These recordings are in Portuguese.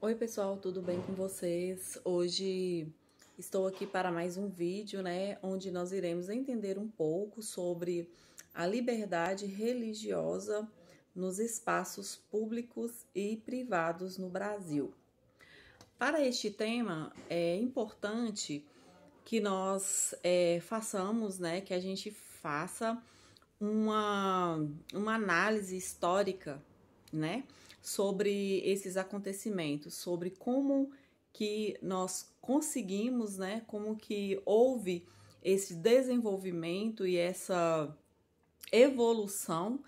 Oi pessoal, tudo bem com vocês? Hoje estou aqui para mais um vídeo, onde nós iremos entender um pouco sobre a liberdade religiosa nos espaços públicos e privados no Brasil. Para este tema, é importante que nós façamos, que a gente faça uma análise histórica, sobre esses acontecimentos, sobre como que nós conseguimos, como que houve esse desenvolvimento e essa evolução,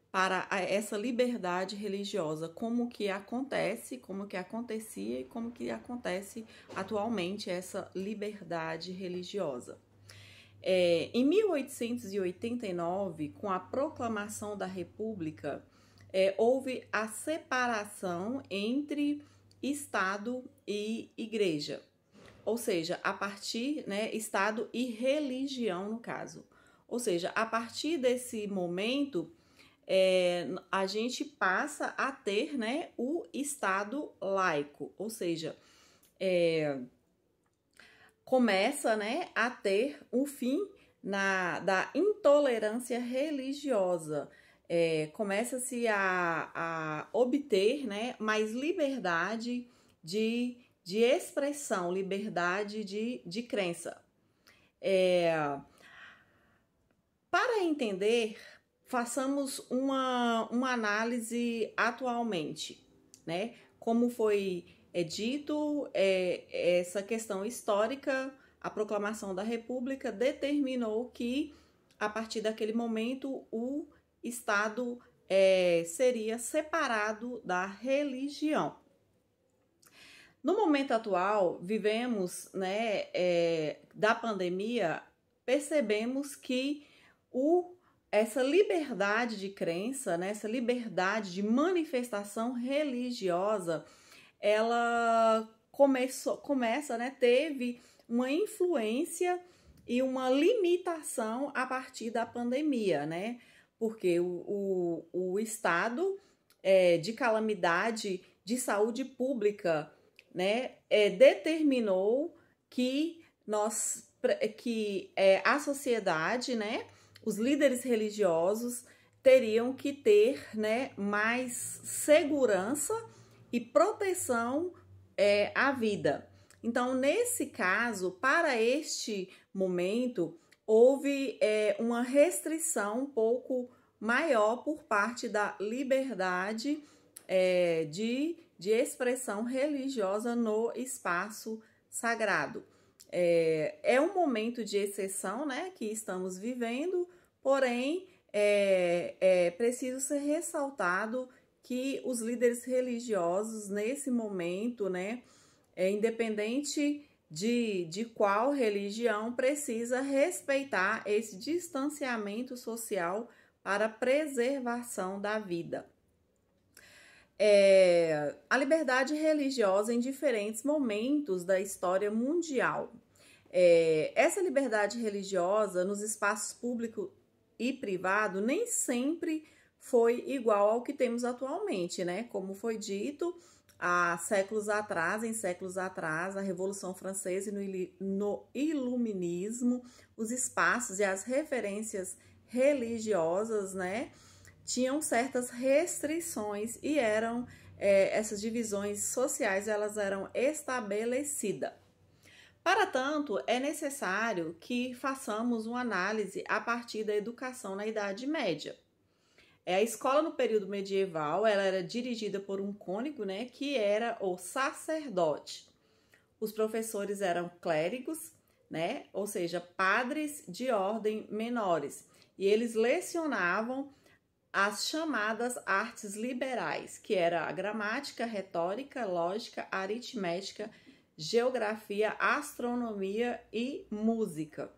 para essa liberdade religiosa, como que acontece, como que acontecia e como que acontece atualmente essa liberdade religiosa. Em 1889, com a proclamação da República, houve a separação entre Estado e Igreja, ou seja, a partir, Estado e religião no caso. Ou seja, a partir desse momento, a gente passa a ter, o Estado laico, ou seja, começa, a ter um fim da intolerância religiosa. Começa-se a obter, mais liberdade de expressão, liberdade de crença. Para entender, façamos uma análise atualmente, como foi dito, essa questão histórica, a proclamação da República determinou que, a partir daquele momento, o Estado seria separado da religião. No momento atual, vivemos, da pandemia, percebemos que essa liberdade de crença, essa liberdade de manifestação religiosa, ela teve uma influência e uma limitação a partir da pandemia, porque o estado de calamidade de saúde pública, determinou que a sociedade, os líderes religiosos teriam que ter, mais segurança e proteção à vida. Então, nesse caso, para este momento, houve uma restrição um pouco maior por parte da liberdade de expressão religiosa no espaço sagrado. É um momento de exceção, que estamos vivendo, porém, é preciso ser ressaltado que os líderes religiosos, nesse momento, independente de qual religião, precisa respeitar esse distanciamento social para a preservação da vida. A liberdade religiosa em diferentes momentos da história mundial. Essa liberdade religiosa nos espaços público e privado nem sempre foi igual ao que temos atualmente, Como foi dito, há séculos atrás, a Revolução Francesa e no Iluminismo, os espaços e as referências religiosas, tinham certas restrições e eram essas divisões sociais, elas eram estabelecidas. Para tanto, é necessário que façamos uma análise a partir da educação na Idade Média. A escola no período medieval, ela era dirigida por um cônego, que era o sacerdote. Os professores eram clérigos, ou seja, padres de ordem menores. E eles lecionavam as chamadas artes liberais, que era a gramática, retórica, lógica, aritmética, geografia, astronomia e música.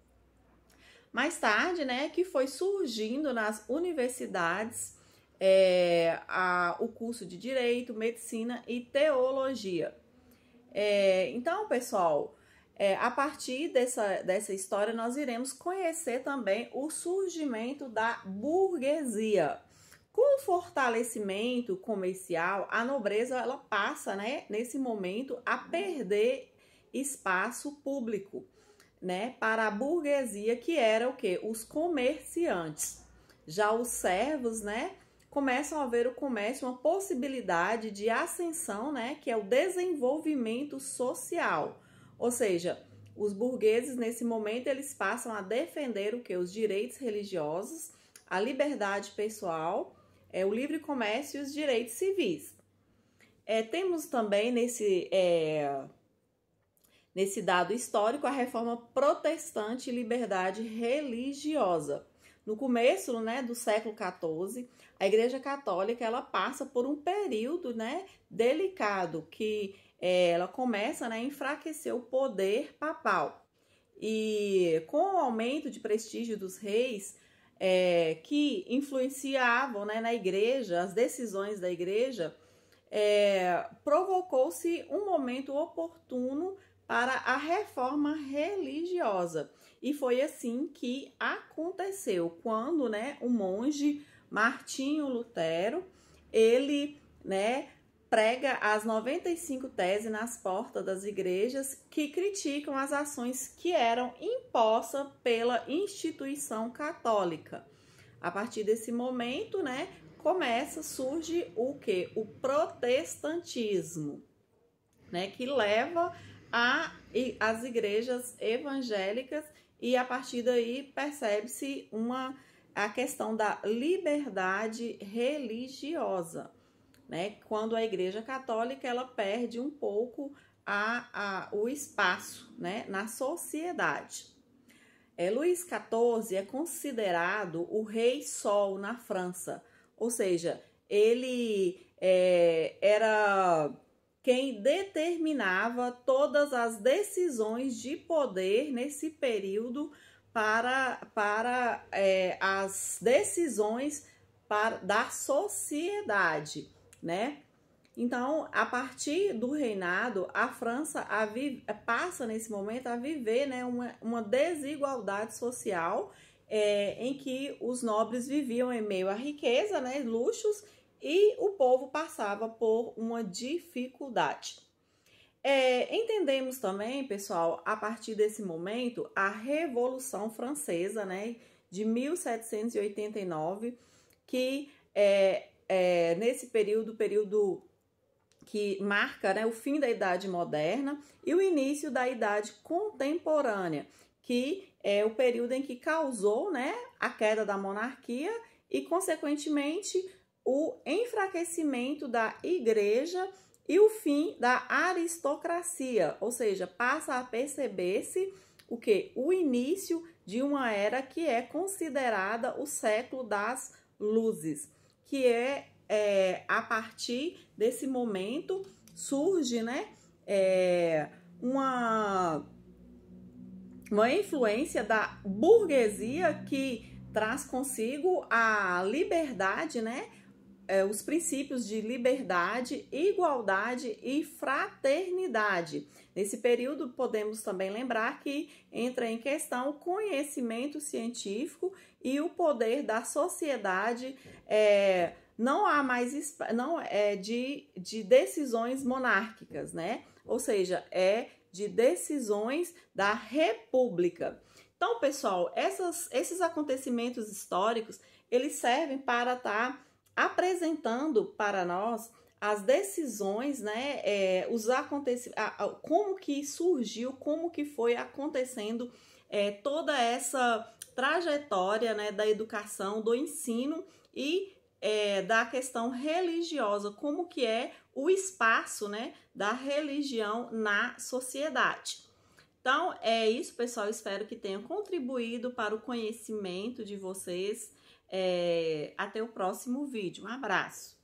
Mais tarde, que foi surgindo nas universidades o curso de Direito, Medicina e Teologia. Então, pessoal, a partir dessa história, nós iremos conhecer também o surgimento da burguesia. Com o fortalecimento comercial, a nobreza ela passa, né, nesse momento a perder espaço público, né, para a burguesia, que era o quê? Os comerciantes. Já os servos, né, começam a ver o comércio uma possibilidade de ascensão, né, que é o desenvolvimento social. Ou seja, os burgueses nesse momento eles passam a defender o que? Os direitos religiosos, a liberdade pessoal, o livre comércio e os direitos civis. Temos também nesse dado histórico a reforma protestante e liberdade religiosa. No começo, né, do século XIV, a Igreja Católica ela passa por um período, né, delicado, que ela começa, né, a enfraquecer o poder papal. E com o aumento de prestígio dos reis, que influenciavam, né, na igreja, as decisões da igreja, provocou-se um momento oportuno para a reforma religiosa. E foi assim que aconteceu, quando, né, o monge Martinho Lutero, ele, né, prega as 95 teses nas portas das igrejas que criticam as ações que eram impostas pela instituição católica. A partir desse momento, né, surge o quê? O protestantismo, né, que leva as igrejas evangélicas, e a partir daí percebe-se a questão da liberdade religiosa, né? Quando a Igreja Católica ela perde um pouco o espaço, né, na sociedade. Luís XIV é considerado o rei sol na França, ou seja, ele era quem determinava todas as decisões de poder nesse período para as decisões da sociedade, né? Então, a partir do reinado, a França passa nesse momento a viver, né, uma desigualdade social, em que os nobres viviam em meio à riqueza, né, luxos, e o povo passava por uma dificuldade. Entendemos também, pessoal, a partir desse momento, a Revolução Francesa, né, de 1789, que nesse período que marca, né, o fim da Idade Moderna e o início da Idade Contemporânea, que é o período em que causou, né, a queda da monarquia e, consequentemente, o enfraquecimento da igreja e o fim da aristocracia, ou seja, passa a perceber-se o início de uma era que é considerada o século das luzes, que a partir desse momento surge, né, uma influência da burguesia que traz consigo a liberdade, né, os princípios de liberdade, igualdade e fraternidade. Nesse período, podemos também lembrar que entra em questão o conhecimento científico e o poder da sociedade. Não há mais de decisões monárquicas, né? Ou seja, de decisões da república. Então, pessoal, esses acontecimentos históricos, eles servem para estar apresentando para nós as decisões, né, como que surgiu, como que foi acontecendo toda essa trajetória, né, da educação, do ensino e da questão religiosa, como que é o espaço, né, da religião na sociedade. Então, é isso, pessoal. Espero que tenha contribuído para o conhecimento de vocês. Até o próximo vídeo. Um abraço!